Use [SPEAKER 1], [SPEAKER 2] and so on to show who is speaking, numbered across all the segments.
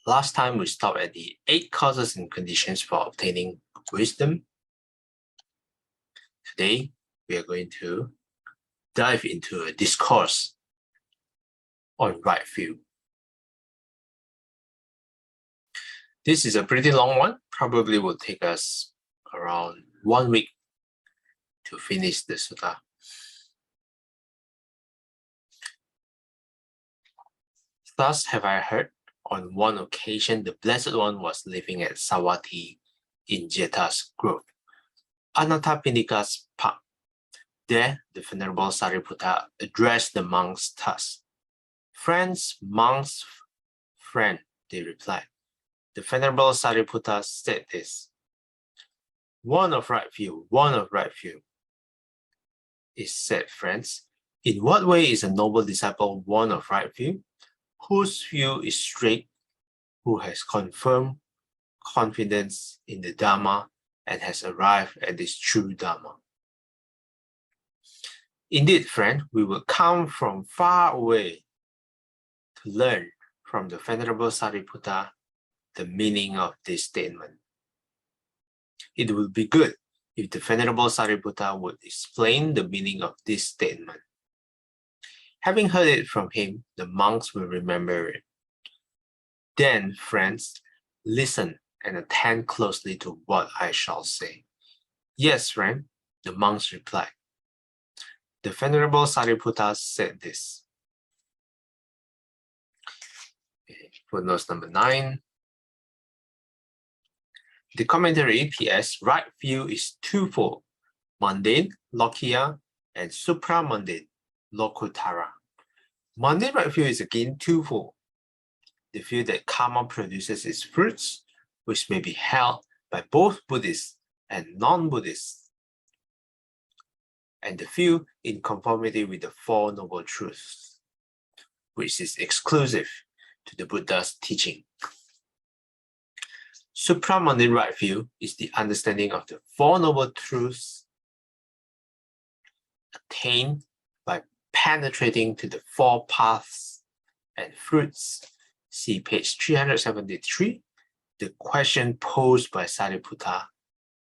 [SPEAKER 1] Last time we stopped at the 8 causes and conditions for obtaining wisdom. Today, we are going to dive into a discourse on right view. This is a pretty long one, probably will take us around 1 week to finish the sutta. Thus have I heard, on one occasion the Blessed One was living at Savatthi in Jeta's grove, Anathapindika's park. There, the Venerable Sariputta addressed the monks thus. Friends, monks, friend, they replied. The Venerable Sariputta said this. One of right view, is said, friends. In what way is a noble disciple one of right view? Whose view is straight, who has confirmed confidence in the Dharma and has arrived at this true Dharma. Indeed, friend, we will come from far away to learn from the Venerable Sariputta the meaning of this statement. It would be good if the Venerable Sariputta would explain the meaning of this statement. Having heard it from him, the monks will remember it. Then, friends, listen and attend closely to what I shall say. Yes, friend, the monks replied. The Venerable Sariputta said this. Footnote number 9. The commentary PS, right view is twofold, mundane, lokiya, and supramundane, lokuttara. Mundane right view is again twofold. The view that karma produces its fruits, which may be held by both Buddhists and non-Buddhists, and the view in conformity with the Four Noble Truths, which is exclusive to the Buddha's teaching. Supramundane right view is the understanding of the Four Noble Truths attained by penetrating to the four paths and fruits. See page 373. The question posed by Sariputta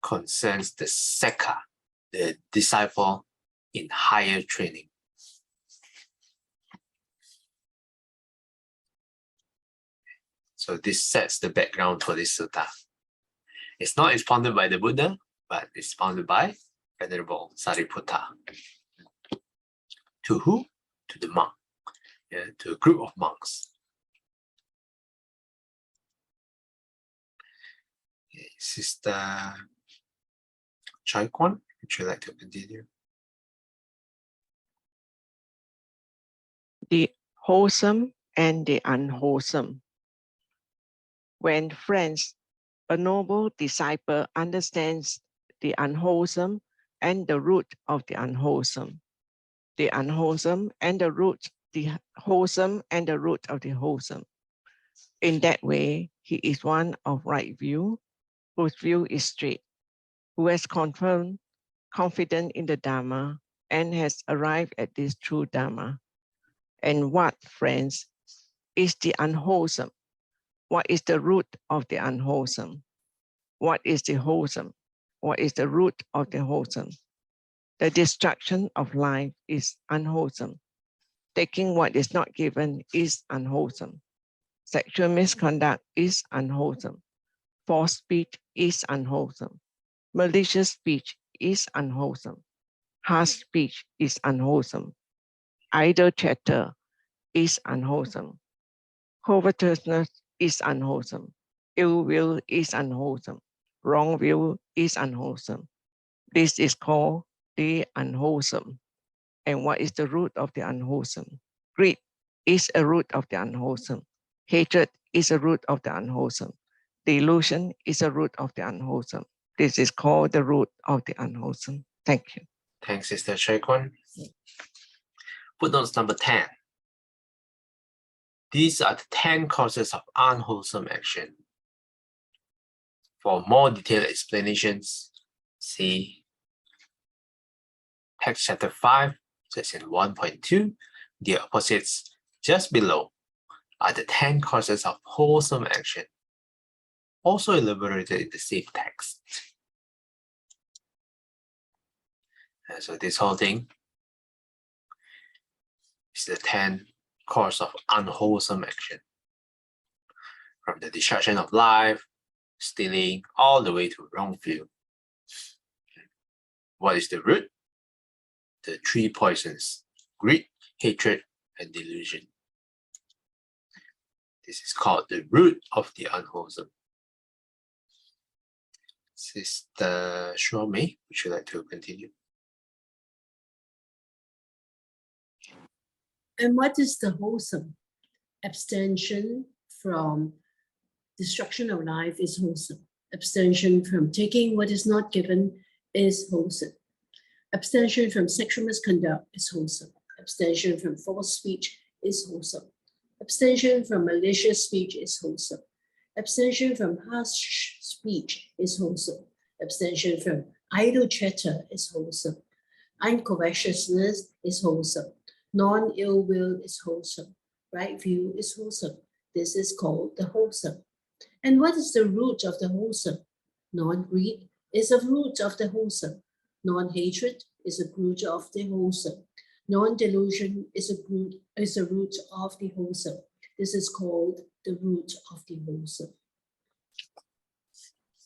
[SPEAKER 1] concerns the Sekha, the disciple in higher training. So this sets the background for this sutta. It's not expounded by the Buddha, but expounded by Venerable Sariputta. To who? To the monk, to a group of monks. Sister Chai Kwan, would you like to continue?
[SPEAKER 2] The wholesome and the unwholesome. When, friends, a noble disciple understands the unwholesome and the root of the unwholesome, the unwholesome and the root, the wholesome and the root of the wholesome. In that way, he is one of right view, whose view is straight, who has confirmed confident in the Dharma and has arrived at this true Dharma. And what, friends, is the unwholesome? What is the root of the unwholesome? What is the wholesome? What is the root of the wholesome? The destruction of life is unwholesome. Taking what is not given is unwholesome. Sexual misconduct is unwholesome. False speech is unwholesome. Malicious speech is unwholesome. Harsh speech is unwholesome. Idle chatter is unwholesome. Covetousness is unwholesome. Ill will is unwholesome. Wrong will is unwholesome. This is called the unwholesome. And what is the root of the unwholesome? Greed is a root of the unwholesome. Hatred is a root of the unwholesome. Delusion is a root of the unwholesome. This is called the root of the unwholesome. Thank you.
[SPEAKER 1] Thanks, Sister Chai Kwan. Footnotes number 10. These are the 10 causes of unwholesome action. For more detailed explanations, see text chapter 5, section 1.2, the opposites just below, are the 10 causes of wholesome action, also elaborated in the same text. And so this whole thing is the 10 causes of unwholesome action, from the destruction of life, stealing, all the way to wrong view. What is the root? The 3 poisons: greed, hatred, and delusion. This is called the root of the unwholesome. Sister Shuomei, would you like to continue?
[SPEAKER 3] And what is the wholesome? Abstention from destruction of life is wholesome. Abstention from taking what is not given is wholesome. Abstention from sexual misconduct is wholesome. Abstention from false speech is wholesome. Abstention from malicious speech is wholesome. Abstention from harsh speech is wholesome. Abstention from idle chatter is wholesome. Uncovetousness is wholesome. Non-ill will is wholesome. Right view is wholesome. This is called the wholesome. And what is the root of the wholesome? Non-greed is a root of the wholesome. Non-hatred is a root of the wholesome. Non-delusion is a root of the wholesome. This is called the root of the wholesome.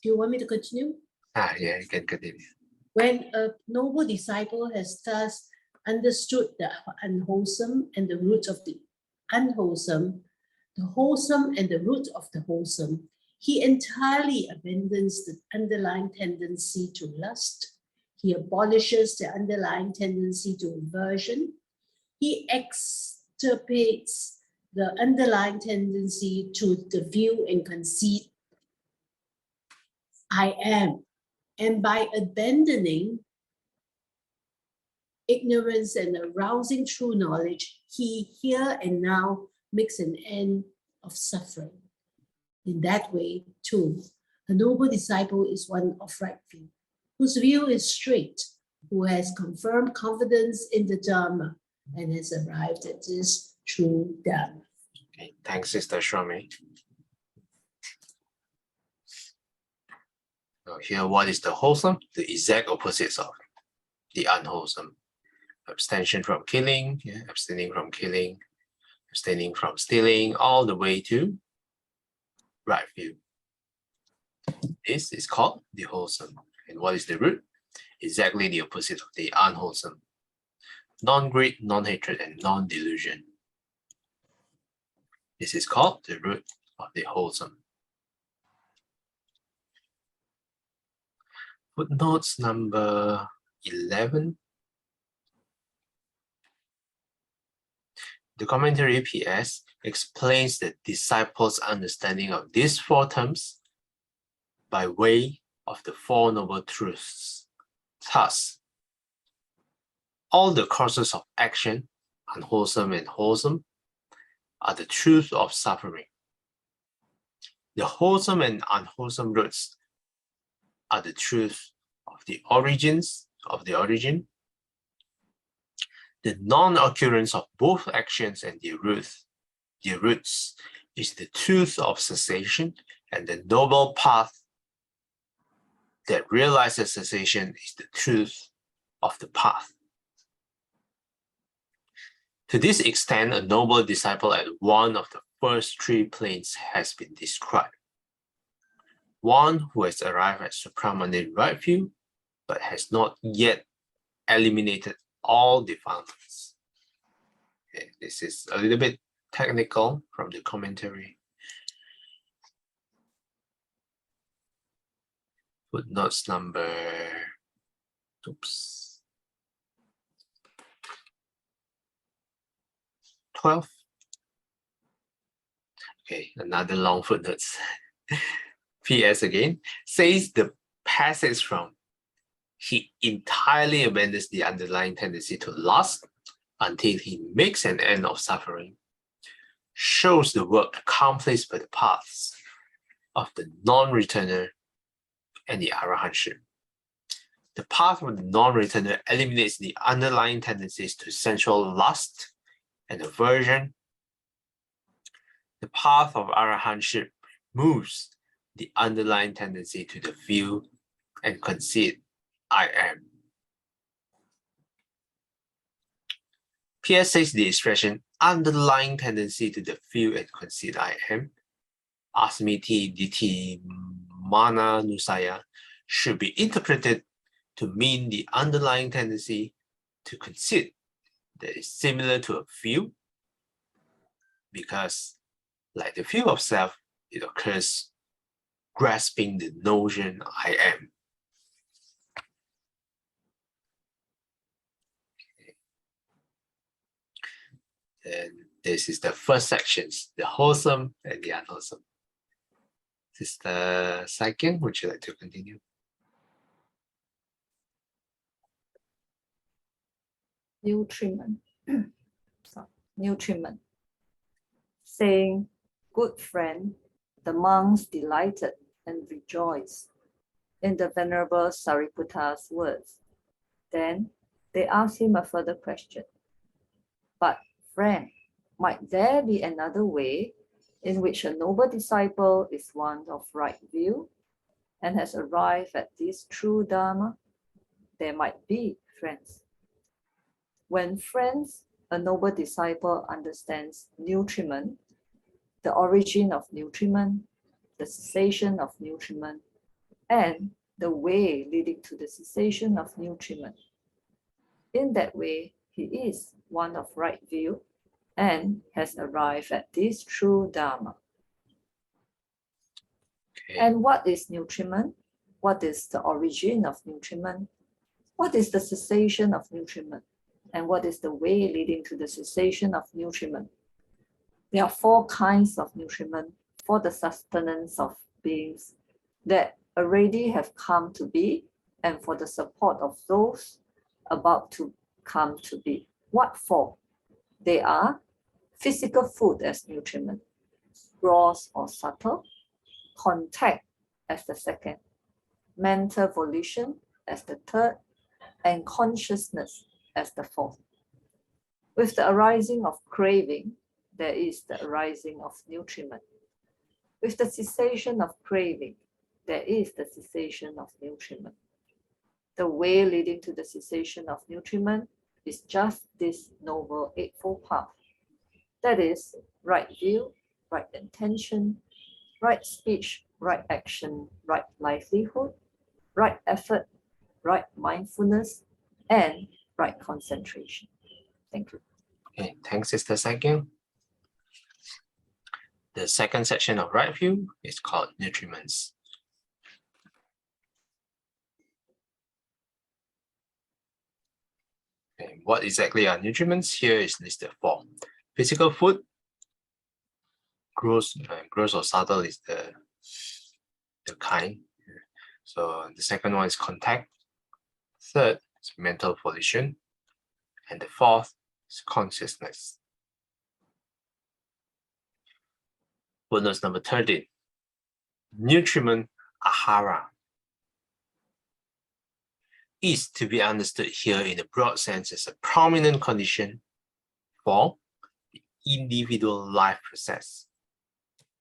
[SPEAKER 3] Do you want me to continue?
[SPEAKER 1] Yeah, you can continue.
[SPEAKER 3] When a noble disciple has thus understood the unwholesome and the root of the unwholesome, the wholesome and the root of the wholesome, he entirely abandons the underlying tendency to lust. He abolishes the underlying tendency to aversion. He extirpates the underlying tendency to the view and conceit, I am. And by abandoning ignorance and arousing true knowledge, he here and now makes an end of suffering. In that way, too, a noble disciple is one of right view, whose view is straight, who has confirmed confidence in the Dharma and has arrived at this true Dharma.
[SPEAKER 1] Okay, thanks, Sister Shuomei. Now here, what is the wholesome? The exact opposites of the unwholesome. Abstention from killing, abstaining from killing, abstaining from stealing, all the way to right view. This is called the wholesome. And what is the root? Exactly the opposite of the unwholesome. Non-greed, non-hatred, and non-delusion. This is called the root of the wholesome. Footnotes number 11. The commentary PS explains the disciples' understanding of these 4 terms by way of the 4 noble truths. Thus, all the causes of action, unwholesome and wholesome, are the truth of suffering. The wholesome and unwholesome roots are the truth of the origins of the origin. The non-occurrence of both actions and their roots is the truth of cessation, and the noble path that realizes cessation is the truth of the path. To this extent, a noble disciple at one of the first 3 planes has been described. One who has arrived at supramundane right view, but has not yet eliminated all defilements. Okay, this is a little bit technical from the commentary. Footnotes number 12. Okay, another long footnotes. PS again says the passage from he entirely abandons the underlying tendency to lust until he makes an end of suffering shows the work accomplished by the paths of the non-returner and the arahantship. The path of the non-returner eliminates the underlying tendencies to sensual lust and aversion The path of arahantship removes the underlying tendency to the feel and conceit I am. Pierre says the expression underlying tendency to the feel and conceit I am, asmiti diti mana nusaya, should be interpreted to mean the underlying tendency to conceit that is similar to a feel, because like the feel of self, it occurs grasping the notion I am. And this is the first sections, the wholesome and the unwholesome. Sister Saiken, would you like to continue?
[SPEAKER 4] Nutriment. Nutriment. Saying, good friend, the monks delighted and rejoiced in the Venerable Sariputta's words. Then they asked him a further question. But friend, might there be another way in which a noble disciple is one of right view and has arrived at this true Dharma? There might be, friends. When friends, a noble disciple understands nutriment, the origin of nutriment, the cessation of nutriment, and the way leading to the cessation of nutriment. In that way, he is one of right view and has arrived at this true Dharma.
[SPEAKER 1] Okay.
[SPEAKER 4] And what is nutriment? What is the origin of nutriment? What is the cessation of nutriment? And what is the way leading to the cessation of nutriment? There are 4 kinds of nutriment for the sustenance of beings that already have come to be and for the support of those about to come to be. What 4? They are physical food as nutriment, gross or subtle, contact as the second, mental volition as the third, and consciousness as the fourth. With the arising of craving, there is the arising of nutriment. With the cessation of craving, there is the cessation of nutriment. The way leading to the cessation of nutriment is just this Noble Eightfold Path. That is, right view, right intention, right speech, right action, right livelihood, right effort, right mindfulness, and right concentration. Thank you.
[SPEAKER 1] Okay, thanks, Sister Saiken. The second section of right view is called nutriments. Okay, what exactly are nutriments? Here is listed 4. Physical food, gross or subtle is the kind. So the second one is contact. Third is mental volition. And the fourth is consciousness. Footnote number 13. Nutriment ahara is to be understood here in a broad sense as a prominent condition for the individual life process.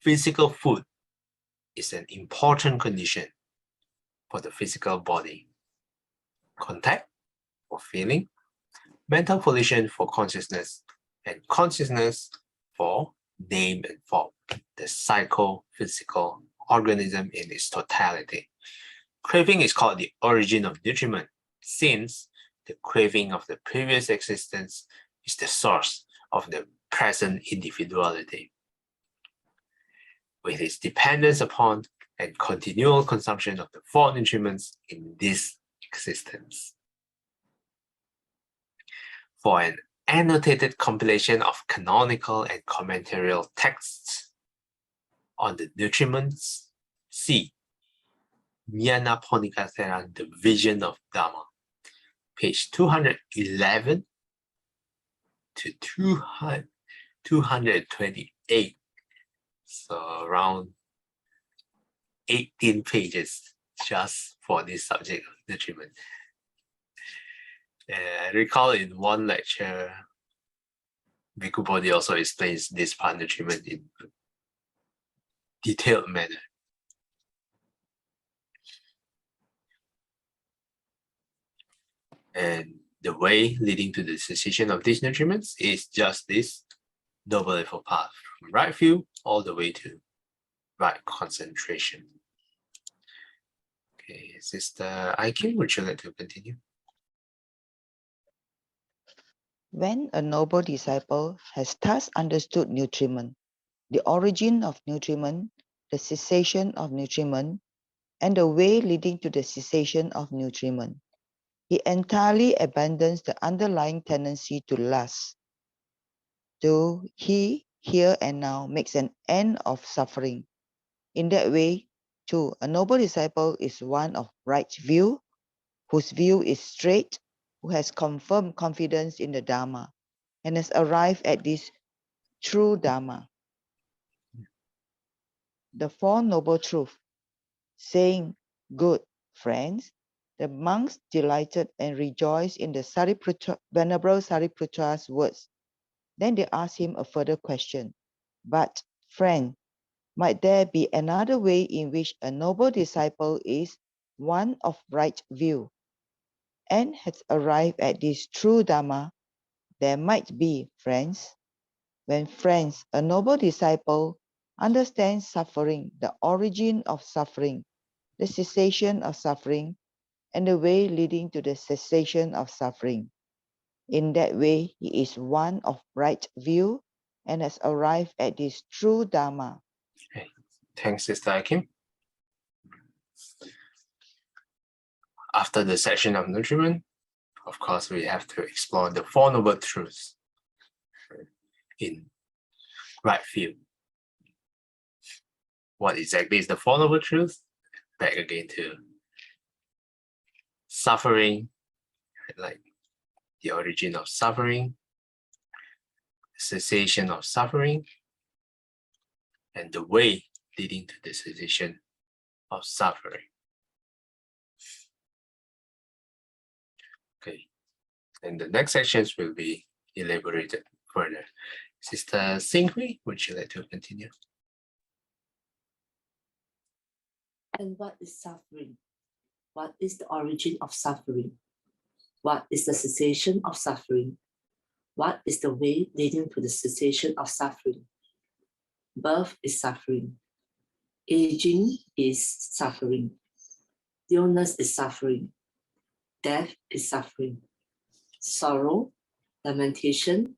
[SPEAKER 1] Physical food is an important condition for the physical body. Contact for feeling, mental volition for consciousness, and consciousness for name and form, the psychophysical organism in its totality. Craving is called the origin of nutriment, since the craving of the previous existence is the source of the present individuality. With its dependence upon and continual consumption of the 4 nutriments in this existence. For an annotated compilation of canonical and commentarial texts on the nutriments, see Nyanaponika The Vision of Dharma, page 211 to 228. So around 18 pages just for this subject of nutriment. I recall in one lecture, Bhikkhu Bodhi also explains this part nutriment in detailed manner. And the way leading to the cessation of these nutriments is just this noble eightfold path, from right view all the way to right concentration. Okay, Sister IQ, would you like to continue?
[SPEAKER 5] When a noble disciple has thus understood nutriment, the origin of nutriment, the cessation of nutriment, and the way leading to the cessation of nutriment, he entirely abandons the underlying tendency to lust. So he, here and now, makes an end of suffering. In that way, too, a noble disciple is one of right view, whose view is straight, who has confirmed confidence in the Dharma, and has arrived at this true Dharma. The Four Noble Truths, saying, "Good, friends," the monks delighted and rejoiced in the Venerable Sariputra's words. Then they asked him a further question. "But, friend, might there be another way in which a noble disciple is one of right view and has arrived at this true Dharma?" "There might be, friends. When, friends, a noble disciple understands suffering, the origin of suffering, the cessation of suffering, and the way leading to the cessation of suffering. In that way, he is one of right view and has arrived at this true Dharma."
[SPEAKER 1] Okay. Thanks, Sister Akim. After the section of nutriment, of course, we have to explore the Four Noble Truths in right view. What exactly is the Four Noble Truths? Back again to suffering, like the origin of suffering, cessation of suffering, and the way leading to the cessation of suffering. Okay, and the next sections will be elaborated further. Sister Singhui, would you like to continue?
[SPEAKER 6] And what is suffering? What is the origin of suffering? What is the cessation of suffering? What is the way leading to the cessation of suffering? Birth is suffering. Aging is suffering. Illness is suffering. Death is suffering. Sorrow, lamentation,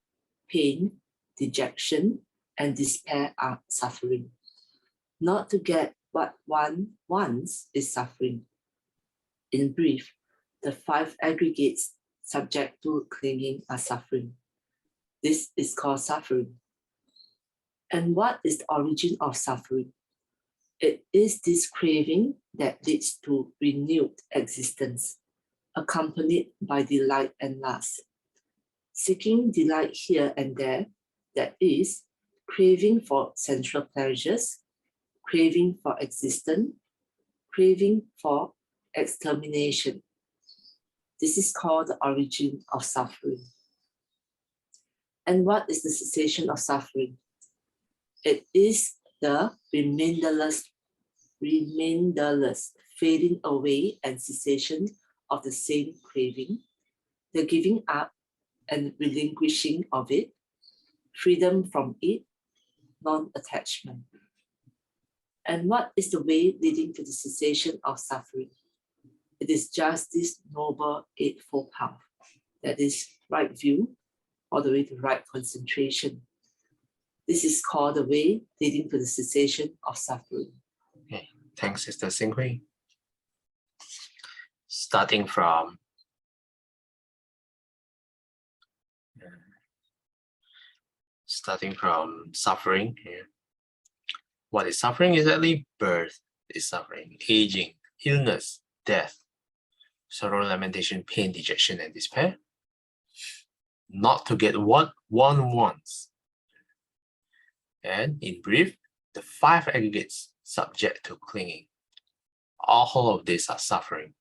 [SPEAKER 6] pain, dejection, and despair are suffering. Not to get what one wants is suffering. In brief, the five aggregates subject to clinging are suffering. This is called suffering. And what is the origin of suffering? It is this craving that leads to renewed existence, accompanied by delight and lust. Seeking delight here and there, that is, craving for sensual pleasures, craving for existence, craving for extermination. This is called the origin of suffering. And what is the cessation of suffering? It is the remainderless fading away and cessation of the same craving, the giving up and relinquishing of it, freedom from it, non-attachment. And what is the way leading to the cessation of suffering? It is just this noble eightfold path, that is right view, all the way to right concentration. This is called the way leading to the cessation of suffering.
[SPEAKER 1] Okay, thanks, Sister Singhui. Starting from suffering here. What is suffering? Exactly, birth is suffering, aging, illness, death, sorrow, lamentation, pain, dejection, and despair. Not to get what one wants. And in brief, the five aggregates subject to clinging. All of these are suffering.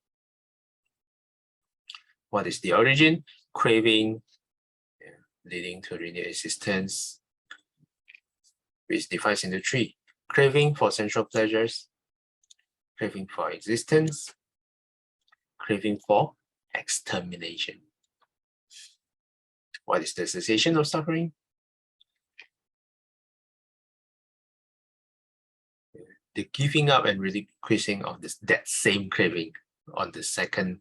[SPEAKER 1] What is the origin? Craving, leading to renewed existence, which divides into three: craving for sensual pleasures, craving for existence, craving for extermination. What is the cessation of suffering? The giving up and relinquishing of that same craving on the second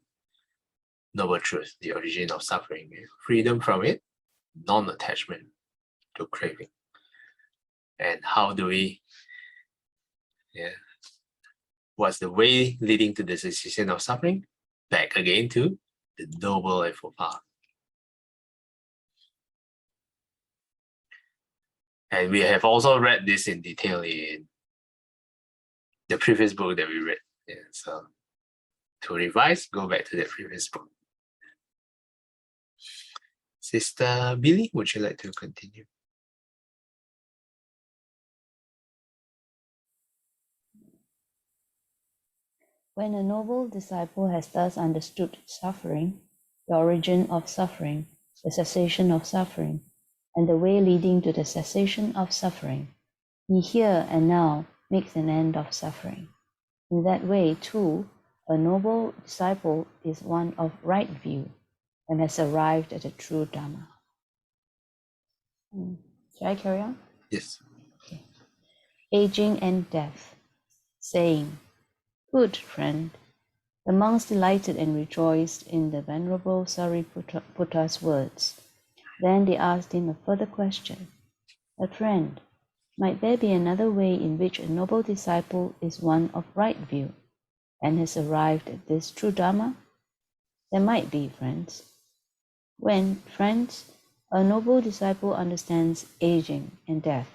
[SPEAKER 1] noble truth, the origin of suffering, freedom from it, non-attachment to craving. And how do we, what's the way leading to the cessation of suffering? Back again to the Noble Eightfold Path. And we have also read this in detail in the previous book that we read. Yeah, so to revise, go back to the previous book. Sister Billy, would you like to continue?
[SPEAKER 7] When a noble disciple has thus understood suffering, the origin of suffering, the cessation of suffering, and the way leading to the cessation of suffering, he here and now makes an end of suffering. In that way, too, a noble disciple is one of right view and has arrived at the true Dharma. Shall I carry on?
[SPEAKER 1] Yes.
[SPEAKER 7] Okay. Aging and death, saying, "Good friend," the monks delighted and rejoiced in the Venerable Sariputta's words. Then they asked him a further question. "But friend, might there be another way in which a noble disciple is one of right view and has arrived at this true Dharma?" "There might be, friends. When, friends, a noble disciple understands aging and death,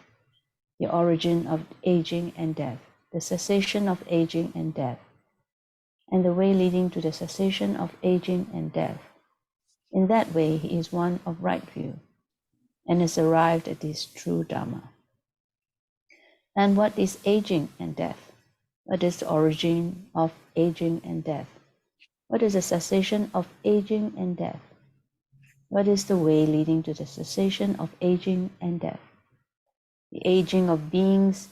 [SPEAKER 7] the origin of aging and death, the cessation of aging and death, and the way leading to the cessation of aging and death. In that way, he is one of right view and has arrived at this true Dharma." And what is aging and death? What is the origin of aging and death? What is the cessation of aging and death? What is the way leading to the cessation of aging and death? The aging of beings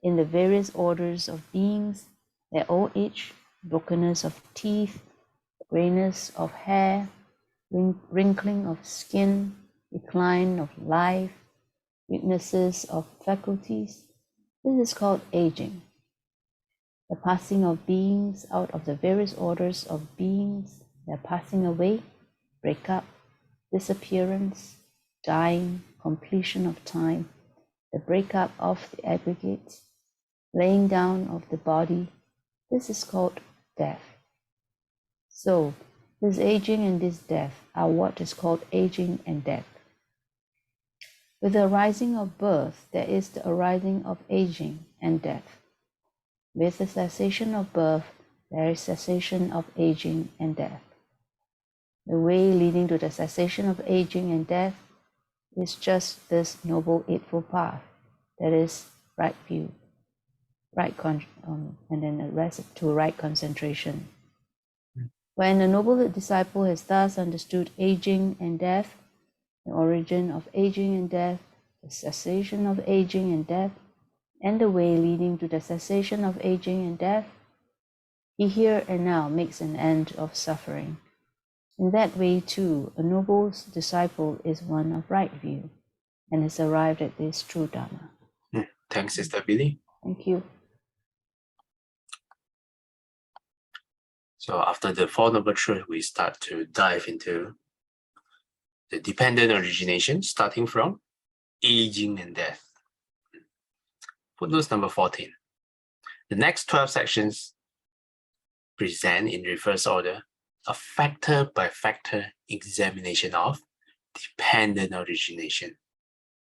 [SPEAKER 7] in the various orders of beings, their old age, brokenness of teeth, grayness of hair, wrinkling of skin, decline of life, weaknesses of faculties. This is called aging. The passing of beings out of the various orders of beings, their passing away, breakup, disappearance, dying, completion of time, the breakup of the aggregates, laying down of the body. This is called death. So, this aging and this death are what is called aging and death. With the arising of birth, there is the arising of aging and death. With the cessation of birth, there is cessation of aging and death. The way leading to the cessation of aging and death is just this Noble Eightfold Path, that is right view, and then the rest to right concentration. When a noble disciple has thus understood aging and death, the origin of aging and death, the cessation of aging and death, and the way leading to the cessation of aging and death, he here and now makes an end of suffering. In that way, too, a noble disciple is one of right view and has arrived at this true Dharma.
[SPEAKER 1] Thanks, Sister Billy.
[SPEAKER 7] Thank you.
[SPEAKER 1] So after the Four Noble Truths, we start to dive into the dependent origination, starting from aging and death. Footnote number 14. The next 12 sections present in reverse order a factor-by-factor examination of dependent origination.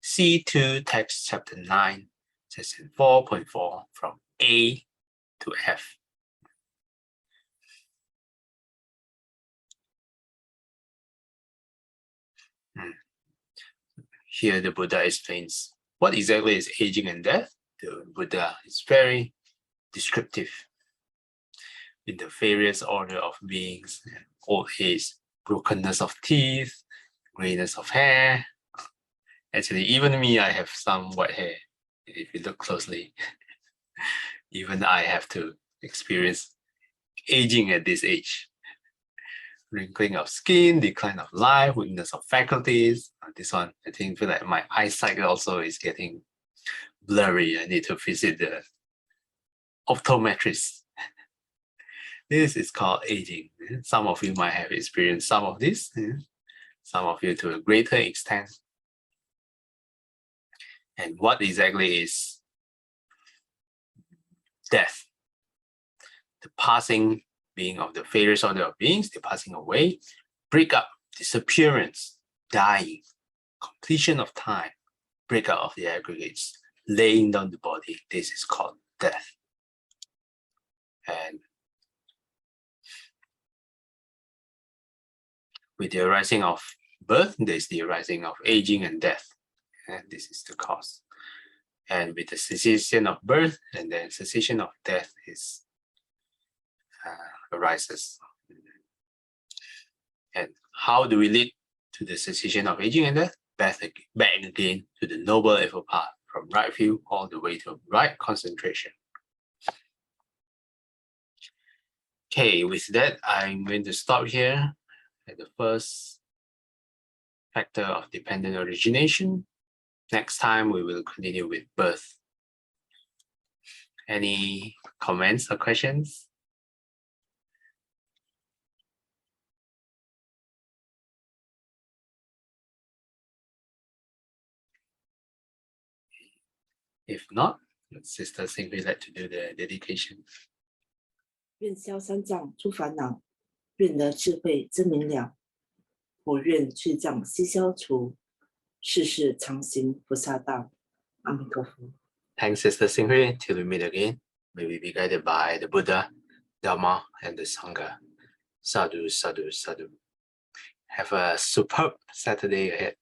[SPEAKER 1] See to text chapter 9, section 4.4 from A to F. Here the Buddha explains what exactly is aging and death. The Buddha is very descriptive in the various order of beings, old age, brokenness of teeth, grayness of hair. Actually, even me, I have some white hair, if you look closely. Even I have to experience aging at this age. Wrinkling of skin, decline of life, weakness of faculties. This one, I think, feel like my eyesight also is getting blurry. I need to visit the optometrist. This is called aging. Some of you might have experienced some of this, some of you to a greater extent. And what exactly is death? The passing being of the various order of beings, the passing away, breakup, disappearance, dying, completion of time, breakup of the aggregates, laying down the body. This is called death. And with the arising of birth, there's the arising of aging and death. And this is the cause. And with the cessation of birth and then cessation of death is arises. And how do we lead to the cessation of aging and death? Back again to the Noble Eightfold Path, from right view all the way to right concentration. Okay, with that, I'm going to stop here at the first factor of dependent origination. Next time, we will continue with birth. Any comments or questions? If not, Sister Sing would like to do the dedication.
[SPEAKER 6] 愿消三障诸烦恼，愿得智慧真明了。我愿罪障悉消除，世世常行菩萨道。阿弥陀佛。
[SPEAKER 1] Thanks, Sister Singhui. Till we meet again, may we be guided by the Buddha, Dharma, and the Sangha. Sadhu, sadhu, sadhu. Have a superb Saturday ahead.